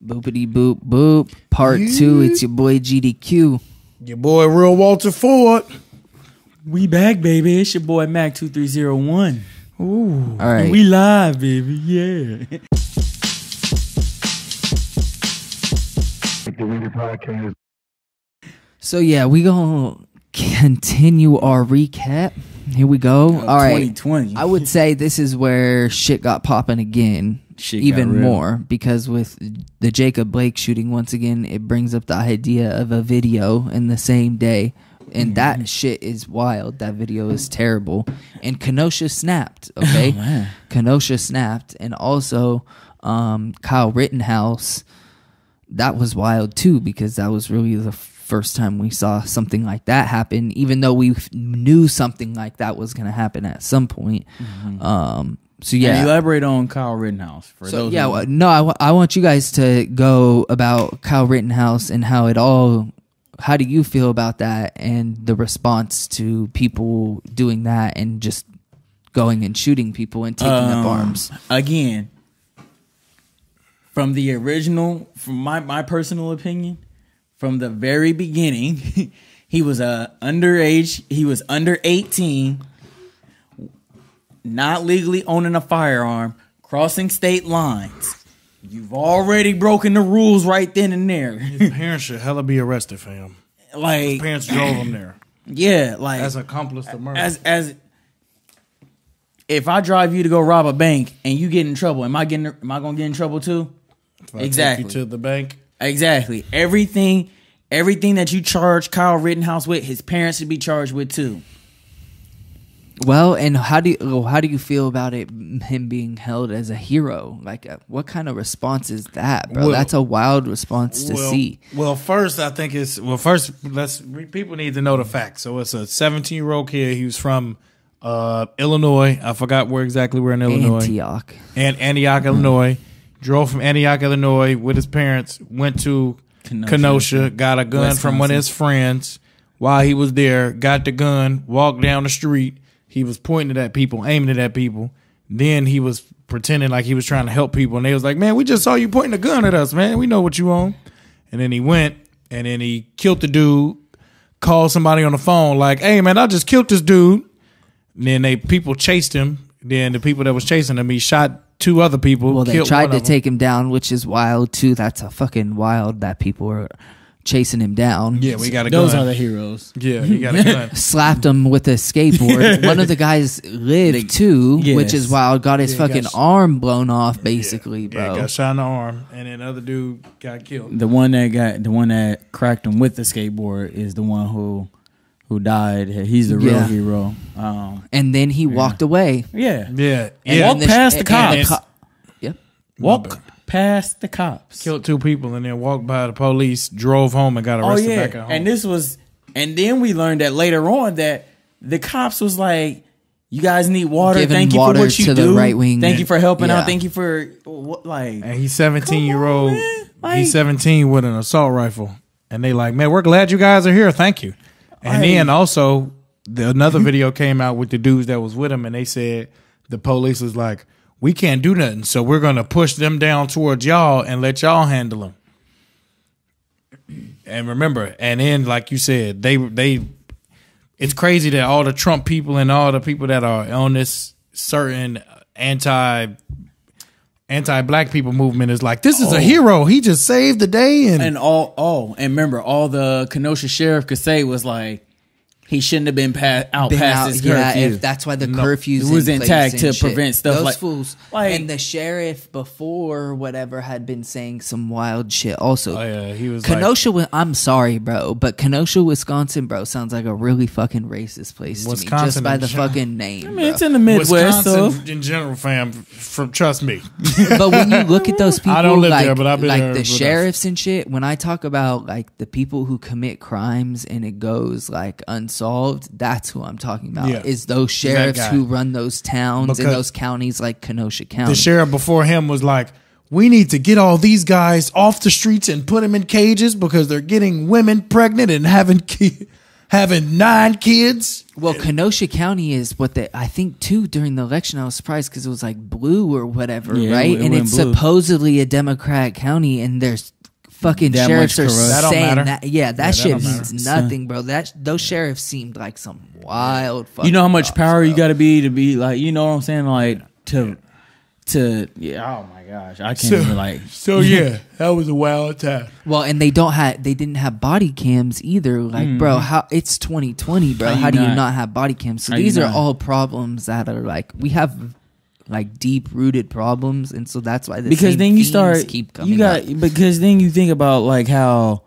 Boopity boop boop. Part 2. It's your boy GDQ. Your boy Real Walter Ford. We back, baby. It's your boy Mac 2301. Ooh. All right. We live, baby. Yeah. So yeah, we gonna continue our recap. Here we go. All right. 2020. I would say this is where shit got popping again. Even more, because with the Jacob Blake shooting, once again, it brings up the idea of a video in the same day. And that shit is wild. That video is terrible. And Kenosha snapped, okay? Oh, Kenosha snapped. And also, Kyle Rittenhouse, that was wild too, because that was really the first time we saw something like that happen, even though we knew something like that was going to happen at some point. So yeah, and elaborate on Kyle Rittenhouse for those. Yeah, I want you guys to go about Kyle Rittenhouse and how it all. How do you feel about that and the response to people doing that and just going and shooting people and taking up arms? Again, from the original, from my personal opinion, from the very beginning, he was underage. He was under 18. Not legally owning a firearm, crossing state lines. You've already broken the rules right then and there. His parents should hella be arrested, fam. Like, his parents drove him there. Yeah, like as accomplice to murder. As if I drive you to go rob a bank and you get in trouble, am I gonna get in trouble too? Exactly. Take you to the bank. Exactly. Everything that you charge Kyle Rittenhouse with, his parents should be charged with too. Well, and how do you feel about him being held as a hero? Like, what kind of response is that, bro? That's a wild response to see. Well, first, I think people need to know the facts. So it's a 17-year-old kid. He was from Illinois. I forgot where in Illinois. Antioch, Illinois. Drove from Antioch, Illinois with his parents. Went to Kenosha. Got a gun from one of his friends. While he was there, got the gun. Walked down the street. He was pointing it at people, aiming it at people. Then he was pretending like he was trying to help people. And they was like, man, we just saw you pointing a gun at us, man. We know what you on. And then he went, and then he killed the dude, called somebody on the phone like, hey, man, I just killed this dude. And then people chased him. Then the people that was chasing him, he shot two other people. Well, they tried to take him down, which is wild, too. That's a fucking wild that people are chasing him down. Yeah, we got a gun. Those are the heroes. Yeah, he got a gun. Slapped him with a skateboard. One of the guys lived too, which is wild. Got his fucking arm blown off, basically, bro. Yeah, got shot in the arm, and then the other dude got killed. The one that cracked him with the skateboard is the one who died. He's the real hero. And then he walked away. Yeah. And walked past the cops. Yep. Walk past the cops. Killed two people and then walked by the police, drove home and got arrested back at home. And then we learned that later on that the cops was like, you guys need water. Giving Thank you water for what you to do. The right wing. Thank you for helping out. Thank you for like. And he's 17-year-old. He's 17 with an assault rifle. And they like, man, we're glad you guys are here. Thank you. And then also another video came out with the dudes that was with him, and they said the police was like, we can't do nothing, so we're going to push them down towards y'all and let y'all handle them. And remember, and then like you said, it's crazy that all the Trump people and all the people that are on this certain anti-black people movement is like, this is a hero. He just saved the day. And remember, all the Kenosha sheriff could say was like, he shouldn't have been past his curfew. If that's why the curfew was intact to prevent stuff. Those like fools. And the sheriff before whatever had been saying some wild shit also. Oh yeah, he was Kenosha. I'm sorry, bro, but Kenosha, Wisconsin, bro, sounds like a really fucking racist place to me, just by the fucking name. I mean, it's in the Midwest, Wisconsin in general, fam. Trust me. But when you look at those people, I don't live there, but I've been like there the sheriffs and shit. When I talk about like the people who commit crimes and it goes like unsolved, that's who I'm talking about. Yeah. Is those sheriffs who run those towns and those counties like Kenosha County. The sheriff before him was like, we need to get all these guys off the streets and put them in cages because they're getting women pregnant and having having 9 kids. Well, Kenosha County is what I think too. During the election, I was surprised because it was like blue or whatever, right? And it's blue. Supposedly a Democrat county, and there's fucking that sheriffs are saying that. Yeah, that shit means nothing, bro. Those sheriffs seemed like some wild. You know how much power you got to be like, you know what I'm saying, like to yeah. Oh my gosh, I can't even like. So yeah, that was a wild time. Well, and they didn't have body cams either. Like, bro, how it's 2020, bro. How do you not have body cams? So these are all problems that are like we have like deep rooted problems, and so that's why because then you start keep coming up. Because then you think about like how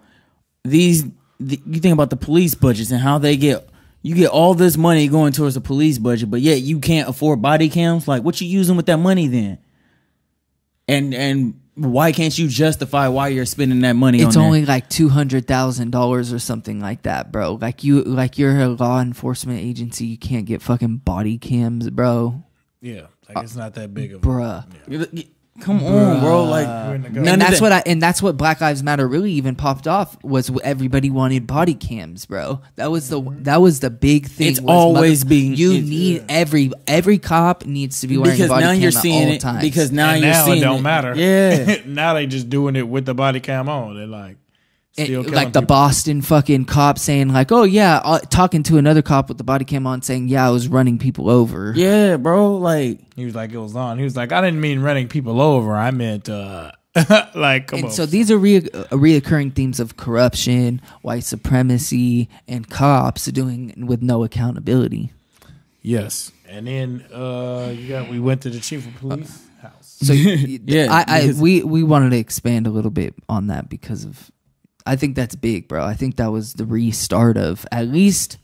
you think about the police budgets and how they get. You get all this money going towards the police budget, but yet you can't afford body cams. Like, what you using with that money then? And why can't you justify why you're spending that money? It's only like $200,000 or something like that, bro. Like you're a law enforcement agency, you can't get fucking body cams, bro. Yeah, like it's not that big of bruh. Yeah. Come on, bro! Like, and that's what Black Lives Matter really even popped off was everybody wanted body cams, bro. That was the big thing. It's always being every cop needs to be wearing a body cam at all times. Because now it don't matter. Yeah, now they just doing it with the body cam on. They're like. Like the Boston fucking cop saying like, oh yeah, talking to another cop with the body cam on saying, yeah, I was running people over. Yeah, bro. Like he was like, it was on. He was like, I didn't mean running people over. I meant like, come on. So these are reoccurring themes of corruption, white supremacy, and cops doing with no accountability. Yes, and then we went to the chief of police house. So yeah, we wanted to expand a little bit on that because of. I think that's big, bro. I think that was the restart of at least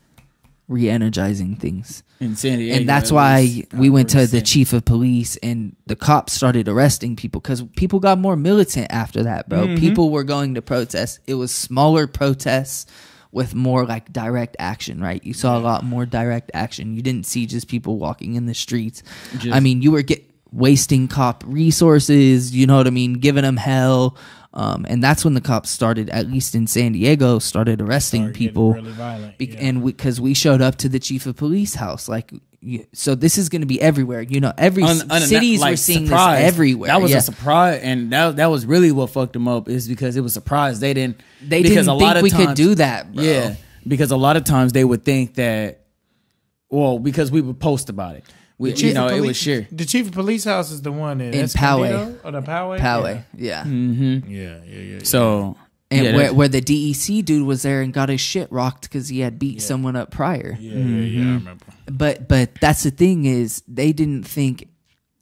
re-energizing things. In San Diego. And that's why we went to the chief of police and the cops started arresting people because people got more militant after that, bro. Mm-hmm. People were going to protest. It was smaller protests with more like direct action, right? You saw a lot more direct action. You didn't see just people walking in the streets. I mean, you were wasting cop resources, you know what I mean? Giving them hell. And that's when the cops started, at least in San Diego, started arresting people. Really violent, and because we showed up to the chief of police house, like, so this is going to be everywhere. You know, every cities were seeing surprise. This everywhere. That was a surprise, and that was really what fucked them up. Is because it was a surprise. They didn't think we could do that, bro. Yeah, because a lot of times they would think that, well, because we would post about it. It was sure. The chief of police house is the one in Poway. Or the Poway? Poway, yeah. Mm-hmm. Yeah. So, where the DEC dude was there and got his shit rocked because he had beat someone up prior. Yeah, I remember. But that's the thing is they didn't think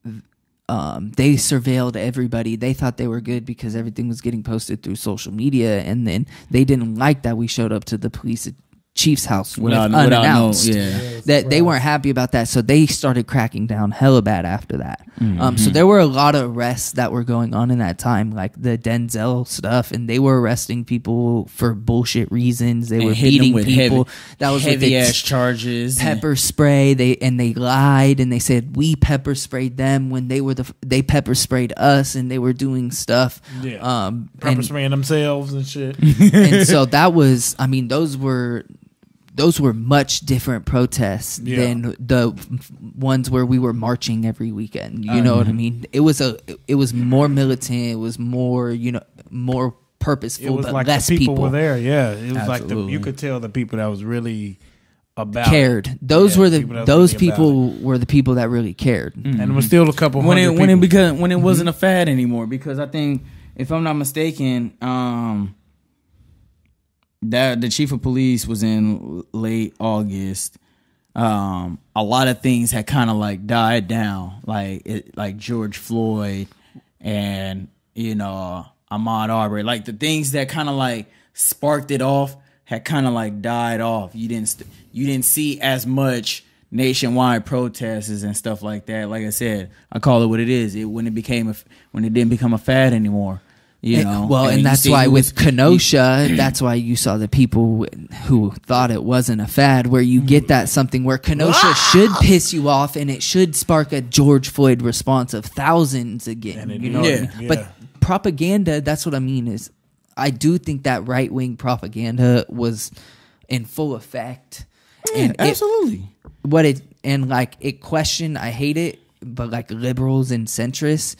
they surveilled everybody. They thought they were good because everything was getting posted through social media, and then they didn't like that we showed up to the police chief's house unannounced. That they weren't happy about that, so they started cracking down hella bad after that. Mm-hmm. So there were a lot of arrests that were going on in that time, like the Denzel stuff, and they were arresting people for bullshit reasons. They were beating people. That was heavy ass charges, pepper spray. They lied and they said we pepper sprayed them when they pepper sprayed us, and they were doing stuff. Yeah, pepper spraying themselves and shit. And so that was, I mean, those were much different protests than the ones where we were marching every weekend. You know what I mean? It was more militant. It was more, more purposeful. It was but like less the people were there. Yeah, it was Absolutely. Like you could tell the people that was really about cared. Those were people were the people that really cared. Mm-hmm. And it was still a couple when it wasn't a fad anymore. Because I think, if I'm not mistaken, that the chief of police was in late August. A lot of things had kind of like died down, like George Floyd and Ahmaud Arbery, like the things that kind of like sparked it off had kind of like died off. You didn't see as much nationwide protests and stuff like that. Like I said, I call it what it is. When it didn't become a fad anymore. And that's why with Kenosha, that's why you saw the people who thought it wasn't a fad, where you get that something where Kenosha should piss you off and it should spark a George Floyd response of thousands again. What I mean? Yeah. But propaganda, that's what I mean is I do think that right-wing propaganda was in full effect. Yeah, And absolutely. It questioned, I hate it, but like liberals and centrists,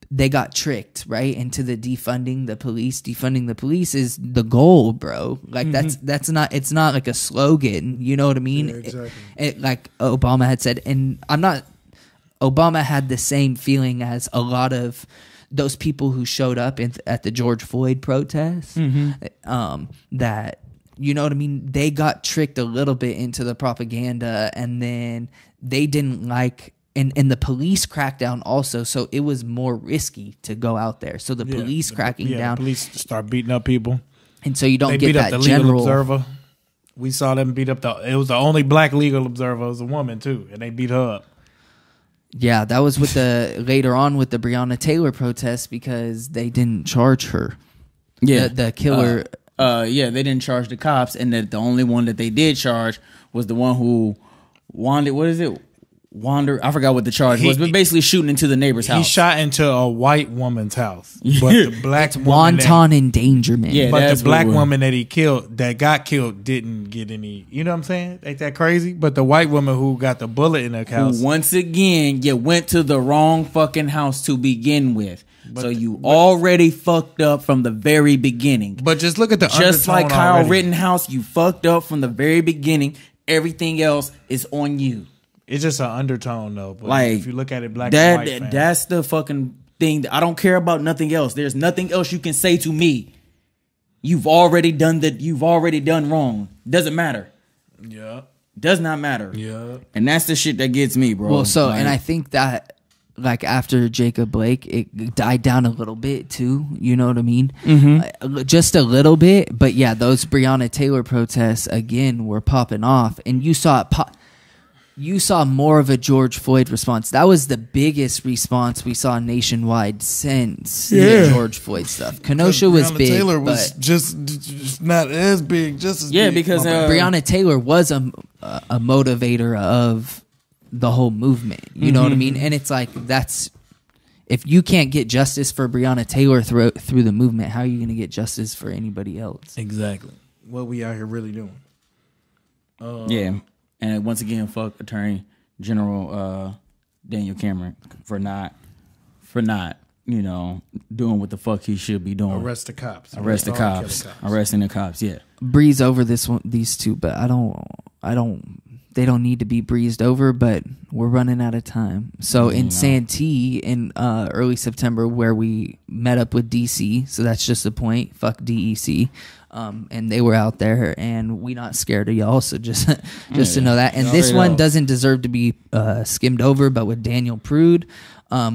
they got tricked right into the defunding the police. Defunding the police is the goal, bro. Like that's not, it's not like a slogan, you know what I mean? Yeah, exactly. It like Obama had said, and Obama had the same feeling as a lot of those people who showed up at the George Floyd protests, that, you know what I mean? They got tricked a little bit into the propaganda, and then they didn't like, and the police crackdown also, so it was more risky to go out there. So the police cracking down. The police start beating up people. And so you don't They get beat that up the general... legal observer. We saw them beat up it was the only black legal observer. It was a woman, too, and they beat her up. Yeah, that was with later on with the Breonna Taylor protest, because they didn't charge her. Yeah. The killer... they didn't charge the cops, and that the only one that they did charge was the one who wandered. What is it? I forgot what the charge was, but basically shooting into the neighbor's house. He shot into a white woman's house, but the black wanton endangerment. Yeah, but the black woman that got killed didn't get any. You know what I'm saying? Ain't that crazy? But the white woman who got the bullet in her house, who once again, you went to the wrong fucking house to begin with. So you already fucked up from the very beginning. But just look at the just like Kyle already. Rittenhouse, you fucked up from the very beginning. Everything else is on you. It's just an undertone, though. But like, if you look at it, black and white, that's the fucking thing. I don't care about nothing else. There's nothing else you can say to me. You've already done that. You've already done wrong. Doesn't matter. Yeah. Does not matter. Yeah. And that's the shit that gets me, bro. Well, so, and I think that, like, after Jacob Blake, it died down a little bit too. You know what I mean? Just a little bit. But yeah, those Breonna Taylor protests again were popping off, and you saw it pop. You saw more of a George Floyd response. That was the biggest response we saw nationwide since the George Floyd stuff. Kenosha was big, Taylor was just not as big, just as big. Because Breonna Taylor was a motivator of the whole movement. You know what I mean? And it's like, that's, if you can't get justice for Breonna Taylor through the movement, how are you going to get justice for anybody else? Exactly. What we out here really doing. And once again, fuck Attorney General Daniel Cameron for not, you know, doing what the fuck he should be doing. Arrest the cops. Arresting the cops. Yeah. Breeze over these two, but I don't. They don't need to be breezed over, but we're running out of time. So in Santee in early September, where we met up with DC, so that's just the point. Fuck DEC. And they were out there, and we not scared of y'all. So just to know that. And this one doesn't deserve to be skimmed over, but with Daniel Prude,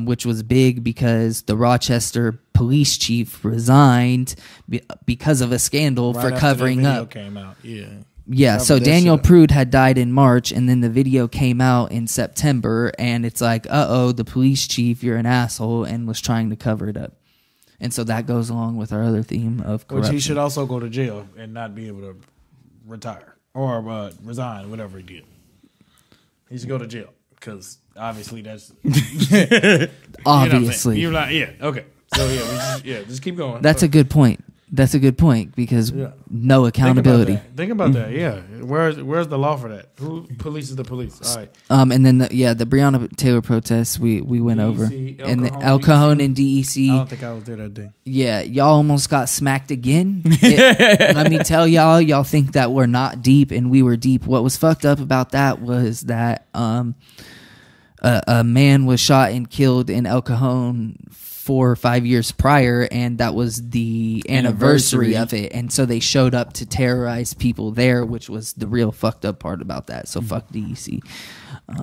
which was big because the Rochester police chief resigned because of a scandal for covering up. Came out. Yeah, so Daniel Prude had died in March, and then the video came out in September, and it's like, the police chief, you're an asshole, and was trying to cover it up. And so that goes along with our other theme of corruption. Which he should also go to jail and not be able to retire or resign, whatever he did. He should go to jail because obviously that's... Obviously. You're like, yeah, okay. So just keep going. That's a good point. That's a good point because no accountability. Think about that. Yeah, where's the law for that? Who polices the police? All right. And then the Breonna Taylor protests we went DEC, over, and the El Cajon and DEC. I don't think I was there that day. Yeah, y'all almost got smacked again. Let me tell y'all think that we're not deep, and we were deep. What was fucked up about that was that a man was shot and killed in El Cajon 4 or 5 years prior, and that was the anniversary of it, and so they showed up to terrorize people there, which was the real fucked up part about that. So fuck DEC.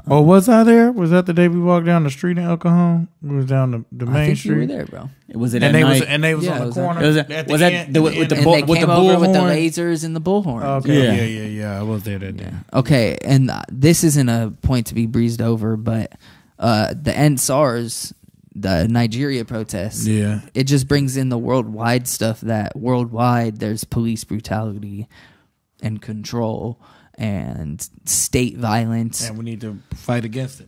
Was I there? Was that the day we walked down the street in El Cajon? We was down the main I think street. you were there, bro. Was it and at they night? and they was on the corner. Was that with the And they with came the over with the bullhorn? lasers and the bullhorn. Okay, yeah. I was there that day. Okay, and this isn't a point to be breezed over, but the EndSARS, the Nigeria protests, it just brings in the worldwide stuff that worldwide there's police brutality and control and state violence. And we need to fight against it.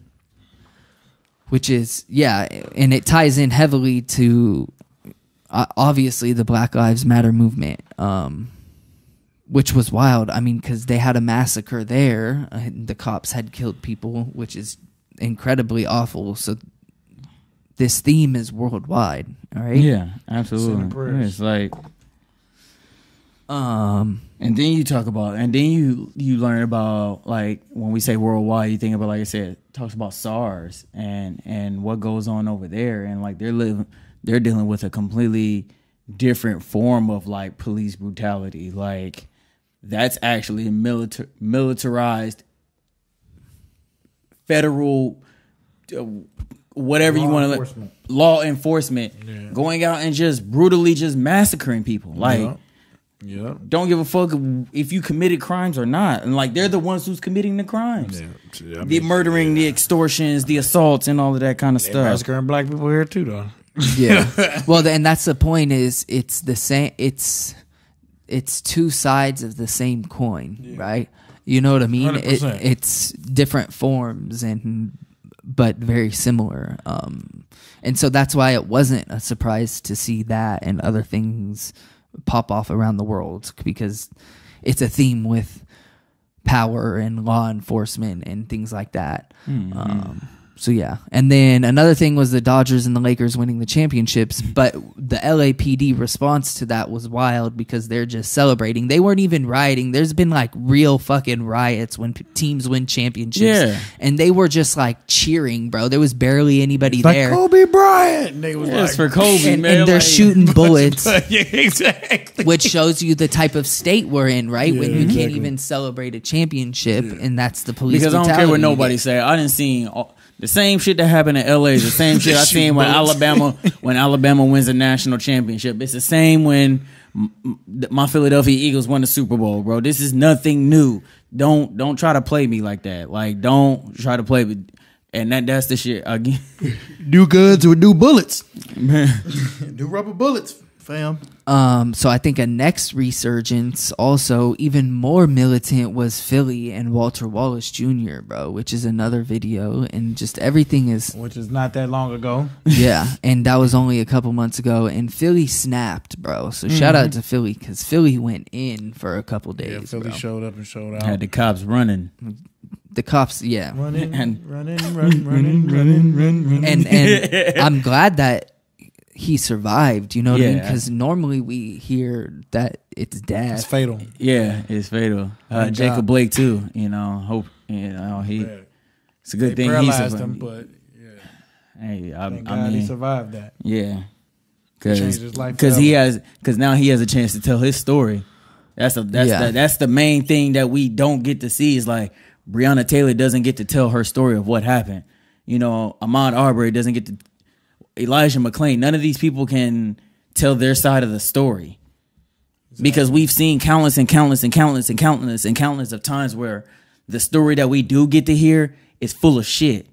Which is, and it ties in heavily to, obviously, the Black Lives Matter movement. which was wild. I mean, because they had a massacre there. The cops had killed people, which is incredibly awful. So this theme is worldwide. All right. Yeah, absolutely. It's like, and then you talk about, and then you learn about, like, when we say worldwide, you think about, like I said, it talks about SARS and what goes on over there, and like they're dealing with a completely different form of like police brutality. Like, that's actually a militarized federal whatever you want to law enforcement going out and just brutally just massacring people. Like, don't give a fuck if you committed crimes or not. And like, they're the ones who's committing the crimes. The murdering, the extortions, the assaults, and all of that kind of stuff. Massacring black people here too, though. Yeah. Well, and that's the point, is it's the same, it's two sides of the same coin, right? You know what I mean? It's different forms but very similar. And so that's why it wasn't a surprise to see that and other things pop off around the world, because it's a theme with power and law enforcement and things like that. So yeah. And then another thing was the Dodgers and the Lakers winning the championships, but the LAPD response to that was wild, because they're just celebrating. They weren't even rioting. There's been like real fucking riots when teams win championships. Yeah. And they were just like cheering, bro. There was barely anybody there. Like Kobe Bryant. They was like, for Kobe, man. And they're shooting bullets. Yeah, exactly. Which shows you the type of state we're in, right? Yeah, when you can't even celebrate a championship, and that's the police brutality. Because I don't care what nobody say. I didn't see the same shit that happened in LA is the same shit I seen when Alabama wins a national championship. It's the same when my Philadelphia Eagles won the Super Bowl, bro. This is nothing new. Don't try to play me like that. Like, don't try to play me. And that's the shit again. New guns with new bullets. New rubber bullets, fam. So I think a next resurgence, also even more militant, was Philly and Walter Wallace Jr., bro, which is another video, and just everything is... Which is not that long ago. Yeah, and that was only a couple months ago, and Philly snapped, bro. So shout out to Philly, because Philly went in for a couple days, yeah, Philly showed up and showed out. Had the cops running. The cops, yeah. Running. And I'm glad that he survived, you know what I mean? Because normally we hear that it's death. It's fatal. Yeah, it's fatal. Jacob Blake too. You know, hope he. It's a good thing he survived him, but hey, I mean, he survived that. Yeah, because now he has a chance to tell his story. That's the main thing that we don't get to see, is like Breonna Taylor doesn't get to tell her story of what happened. You know, Ahmaud Arbery doesn't get to. Elijah McClain, none of these people can tell their side of the story. Exactly. Because we've seen countless of times where the story that we do get to hear is full of shit.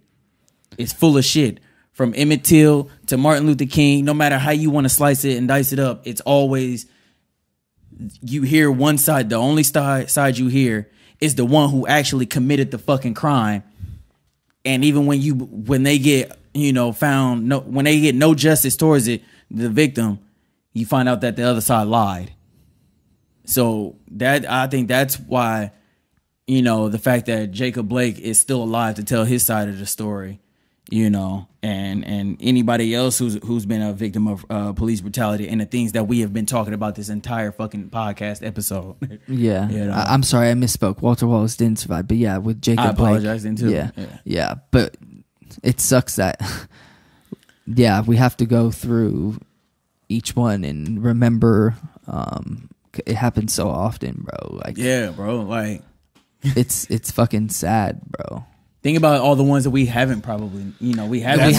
It's full of shit. From Emmett Till to Martin Luther King, no matter how you want to slice it and dice it up, it's always, you hear one side. The only side you hear is the one who actually committed the fucking crime. And even when they get, when they get no justice towards it, the victim, you find out that the other side lied. So I think that's why, the fact that Jacob Blake is still alive to tell his side of the story, and anybody else who's been a victim of police brutality and the things that we have been talking about this entire fucking podcast episode. Yeah. I'm sorry, I misspoke. Walter Wallace didn't survive, but yeah, with Jacob Blake. I apologize then too. Yeah. But it sucks that, we have to go through each one and remember, it happens so often, bro. Like, yeah, bro. Like, it's fucking sad, bro. Think about all the ones that we haven't probably, we haven't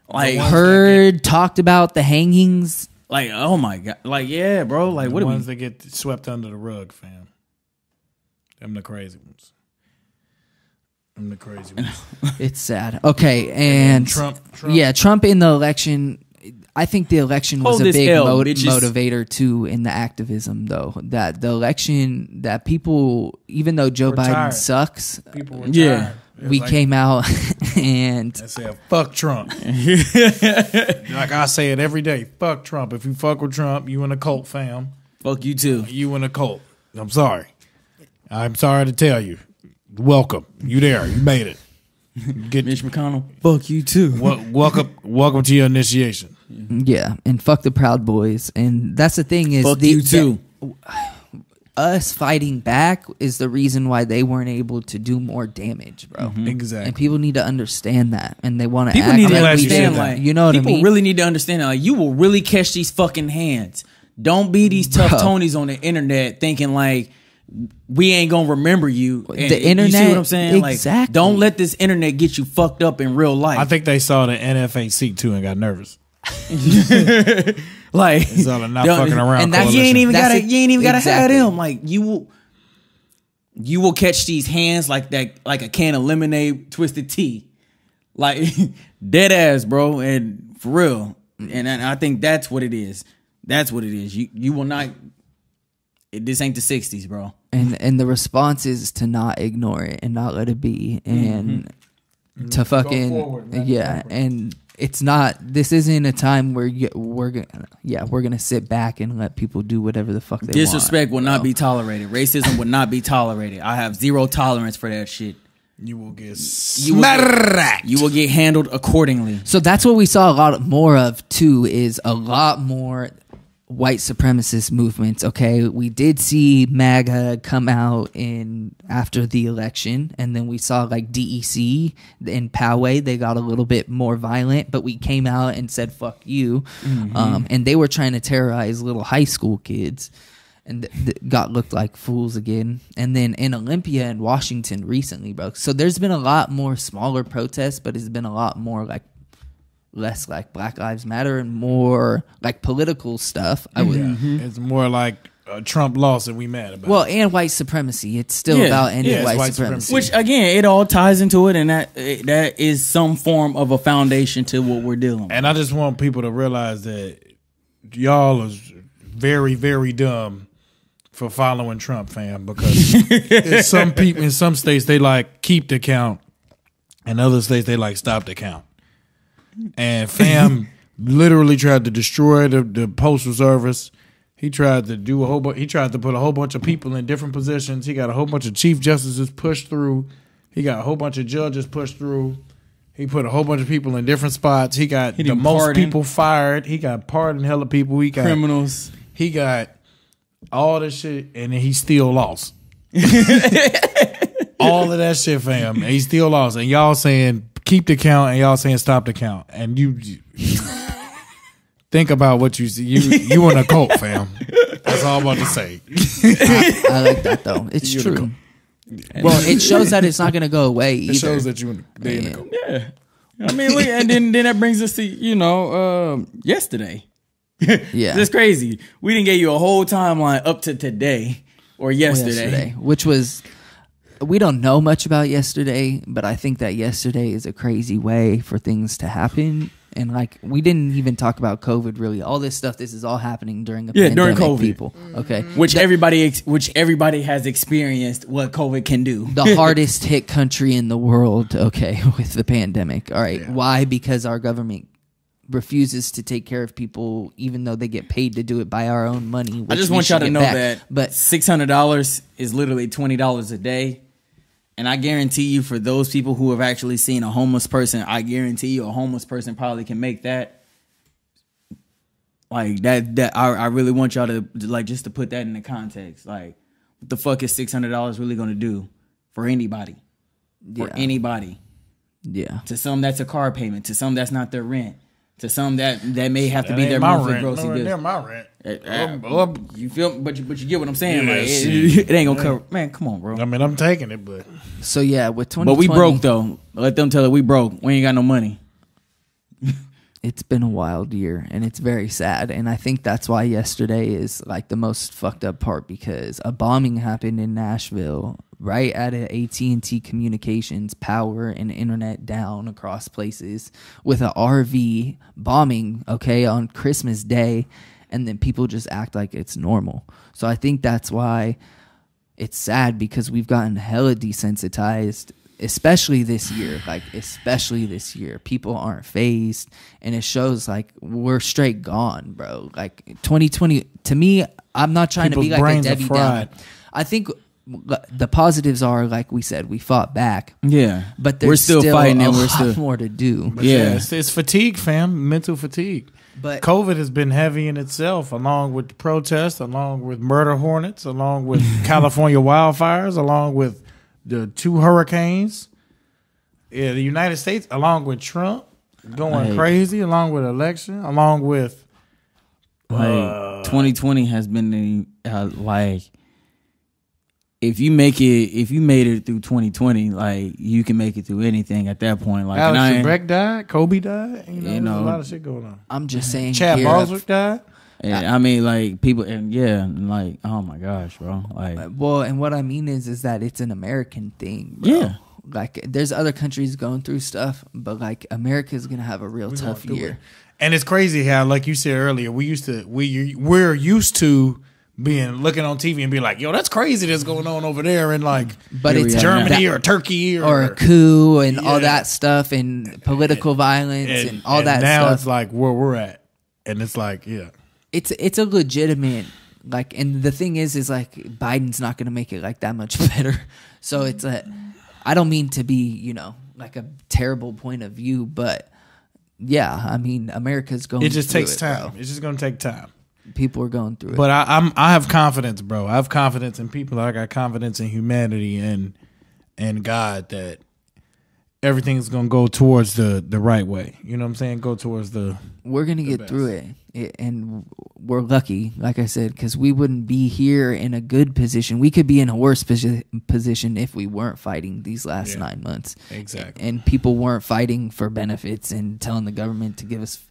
like heard, talked about the hangings. Like, oh my God. Like, yeah, bro. Like, what are the ones that get swept under the rug, fam? Them the crazy ones. It's sad. Okay, and Trump. Yeah, Trump in the election. I think the election was a big motivator too in the activism, though. That the election, that people, even though Joe Biden sucks, people were tired. We came out and I said, "Fuck Trump." Like I say it every day. Fuck Trump. If you fuck with Trump, you in a cult, fam. Fuck you too. You in a cult. I'm sorry. I'm sorry to tell you. Welcome. You there. You made it. Get Mitch McConnell. Fuck you too. Welcome to your initiation. Yeah, and fuck the Proud Boys. And that's the thing is, fuck you too. Us fighting back is the reason why they weren't able to do more damage, bro. Mm-hmm. Exactly. And people need to understand that, and they want to. People need to understand, like, you know what I mean. People really need to understand, like, you will really catch these fucking hands. Don't be these tough Tonys on the internet thinking like we ain't gonna remember you. And the internet, you see what I'm saying? Exactly. Like, don't let this internet get you fucked up in real life. I think they saw the NFAC too and got nervous. Like, it's all not fucking around. And that you ain't even gotta have them. Like, you will catch these hands like that, like a can of lemonade twisted tea, like dead ass, bro. And for real. And I think that's what it is. That's what it is. You will not. This ain't the 60s, bro. And the response is to not ignore it and not let it be, and to fucking forward, and it's not. This isn't a time where we're gonna sit back and let people do whatever the fuck they want. Disrespect will not be tolerated. Racism will not be tolerated. I have zero tolerance for that shit. You will get smacked. You will get handled accordingly. So that's what we saw a lot more of too. Is a lot more white supremacist movements. Okay, we did see MAGA come out in after the election, and then we saw like DEC and Poway. They got a little bit more violent, but we came out and said "fuck you," and they were trying to terrorize little high school kids, and got looked like fools again. And then in Olympia and Washington recently, bro. So there's been a lot more smaller protests, but it's been a lot more like less like Black Lives Matter and more like political stuff. It's more like Trump lost and we mad about. Well, and white supremacy. It's still about ending white supremacy. Which again, it all ties into it, and that is some form of a foundation to what we're dealing with. And I just want people to realize that y'all is very, very dumb for following Trump, fam, because some people in some states they like keep the count, and other states they like stop the count. And fam literally tried to destroy the postal service. He tried to do he tried to put a whole bunch of people in different positions. He got a whole bunch of chief justices pushed through. He got a whole bunch of judges pushed through. He put a whole bunch of people in different spots. He got the most people fired. He got pardoned hella people. He got criminals. He got all this shit, and then he still lost. All of that shit, fam. And he still lost. And y'all saying keep the count, and y'all saying stop the count. And you think about what you see. You in a cult, fam. That's all I'm about to say. I like that though. It's true. Well, it shows that it's not going to go away either. It shows that you're in a cult. Yeah. I mean, look, and then that brings us to, yesterday. Yeah. That's crazy. We didn't get you a whole timeline up to today or yesterday. Which was, we don't know much about yesterday, but I think that yesterday is a crazy way for things to happen. And like, we didn't even talk about COVID really. All this stuff, this is all happening during a pandemic, during COVID. People. Okay. Which everybody has experienced what COVID can do. The hardest hit country in the world, okay, with the pandemic. All right. Yeah. Why? Because our government refuses to take care of people, even though they get paid to do it by our own money. I just want y'all to know that $600 is literally $20 a day. And I guarantee you, for those people who have actually seen a homeless person, I guarantee you a homeless person probably can make that. Like that I really want y'all to like just to put that into context. Like, what the fuck is $600 really going to do for anybody? For anybody. Yeah. To some, that's a car payment. To some, that's not their rent. To some, that may have to be their monthly grocery goods. They're my rent. You feel, but you get what I'm saying. Like, it ain't gonna cover. Man, come on, bro. I mean, I'm taking it, but so yeah, with 2020, but we broke though. Let them tell it we broke. We ain't got no money. It's been a wild year, and it's very sad. And I think that's why yesterday is like the most fucked up part, because a bombing happened in Nashville right at AT&T Communications, power and internet down across places, with a RV bombing, okay, on Christmas Day, and then people just act like it's normal. So I think that's why it's sad, because we've gotten hella desensitized, especially this year. People aren't phased, and it shows like we're straight gone, bro. Like 2020, to me, I'm not trying to be like a Debbie Downer. I think the positives are, like we said, we fought back. Yeah, but we're still fighting, and we're still more to do. Yeah, it's fatigue, fam. Mental fatigue. But COVID has been heavy in itself, along with the protests, along with murder hornets, along with California wildfires, along with the 2 hurricanes. Yeah, the United States, along with Trump going crazy, along with election, along with 2020 has been like. If you made it through 2020, like you can make it through anything at that point. Like Alex Trebek died, Kobe died. You know, there's a lot of shit going on. I'm just saying, Chad Boswick died. I mean, like people, and like, oh my gosh, bro. Like, well, and what I mean is that it's an American thing, bro. Yeah. Like, there's other countries going through stuff, but like America's gonna have a real tough year. And it's crazy how, like you said earlier, we're used to looking on TV and be like, yo, that's crazy that's going on over there in like but it's Germany or Turkey or a coup and all that stuff and political violence and all that now stuff. Now it's like where we're at. And it's like, yeah. It's a legitimate, like, and the thing is like Biden's not going to make it like that much better. So it's I don't mean to be, you know, like a terrible point of view, but yeah, I mean, America's going. It just takes time. Bro. It's just going to take time. People are going through it. But I have confidence, bro. I have confidence in people. I got confidence in humanity and God that everything's going to go towards the right way. You know what I'm saying? Go towards the. We're going to get through it. And we're lucky, like I said, because we wouldn't be here in a good position. We could be in a worse position if we weren't fighting these last 9 months. Exactly. And people weren't fighting for benefits and telling the government to give us.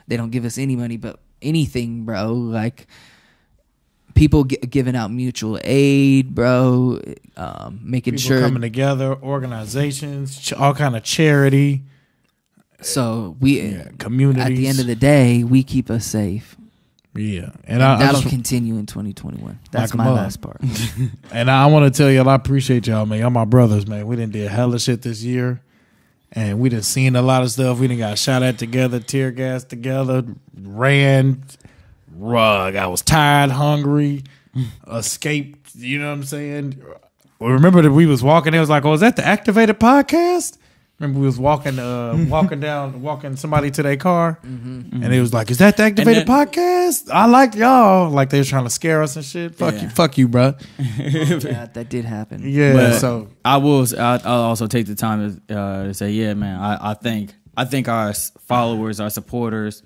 They don't give us any money, but anything, bro. Like people giving out mutual aid, bro. Making people sure coming together, organizations, all kind of charity. So we communities. At the end of the day, we keep us safe. Yeah, and that'll continue in 2021. That's my last part. And I want to tell y'all, I appreciate y'all, man. Y'all my brothers, man. We done did hella shit this year. And we done seen a lot of stuff. We done got shot at together, tear gas together, ran, rug. I was tired, hungry, escaped. You know what I'm saying? Well, remember that we was walking. It was like, oh, is that the Activated podcast? Remember we was walking somebody to their car, and it was like, is that the Activated podcast? I like y'all. Like they was trying to scare us and shit. Fuck you, bro. Yeah, that did happen. Yeah, but so I'll also take the time to say, yeah, man. I think our followers, our supporters,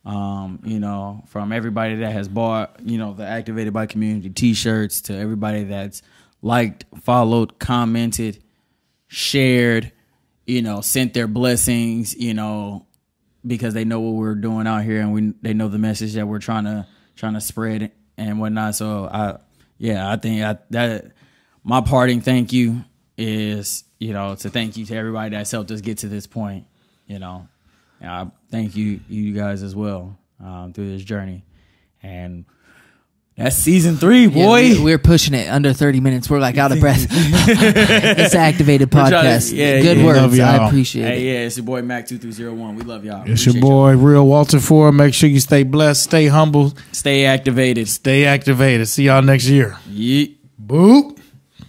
you know, from everybody that has bought, you know, the Activated by Community T-shirts to everybody that's liked, followed, commented, shared. You know, sent their blessings, you know, because they know what we're doing out here, and they know the message that we're trying to spread and whatnot. So I think that my parting thank you is, you know, to thank you to everybody that's helped us get to this point. You know, and I thank you guys as well through this journey. And that's season 3, boy. Yeah, we're pushing it under 30 minutes. We're like out of breath. It's an Activated podcast. Good words. I appreciate it. Yeah, it's your boy Mac2301. We love y'all. It's your boy Real Walter 4. Make sure you stay blessed, stay humble, stay activated. See y'all next year. Yeet. Boop.